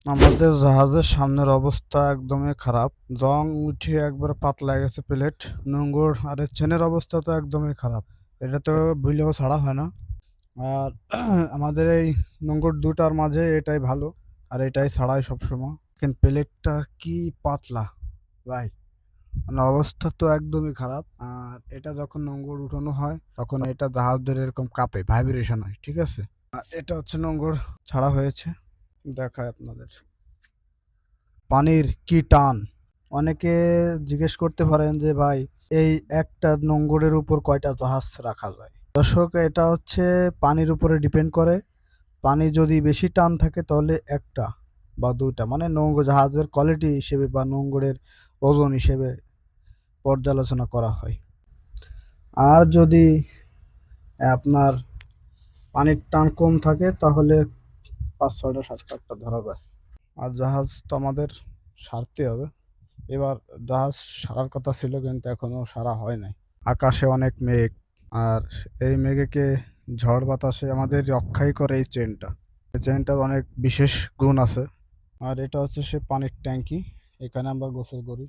আমাদের জাহাজের সামনের অবস্থা একদমই খারাপ। জং উঠে একবারে পাতলা হয়ে গেছে প্লেট, নোঙর আর এর চেনের অবস্থা তো একদমই খারাপ। এটা তো ভুলেও ছাড়া হয় না। আর আমাদের এই নোঙর ২ টার মাঝে এটাই ভালো। আর এটাই ছাড়াই সবসময়। কিন্তু প্লেটটা কি পাতলা ভাই! মানে অবস্থা তো একদমই খারাপ। আর এটা যখন নোঙর উঠানো হয় তখন এটা জাহাজদের এরকম কাঁপে, ভাইব্রেশন হয়। ঠিক আছে? আর এটা হচ্ছে নোঙর ছাড়া হয়েছে। দেখাই আপনাদের। পানির কি টান! অনেকে জিজ্ঞেস করতে পারেন যে ভাই এই একটা নোঙরের উপর কয়টা জাহাজ রাখা যায়? দর্শক, এটা হচ্ছে পানির উপরে ডিপেন্ড করে। পানি যদি বেশি টান থাকে তাহলে ১ টা বা ২ টা মানে জাহাজের কোয়ালিটি হিসেবে বা নোঙরের ওজন হিসেবে পর্যালোচনা করা হয়। আর যদি আপনার পানির টান কম থাকে তাহলে ৫, ৬ টা, ৭ টা, ৮ টা ধরা যায়। আর জাহাজ তো আমাদের সারতে হবে। এবার জাহাজ সারার কথা ছিল কিন্তু এখনো সারা হয় নাই। আকাশে অনেক মেঘ। আর এই মেঘেকে ঝড় বাতাসে আমাদের রক্ষাই করে এই চেনটা। এই চেনটার অনেক বিশেষ গুণ আছে। আর এটা হচ্ছে সে পানির ট্যাঙ্কি। এখানে আমরা গোসল করি।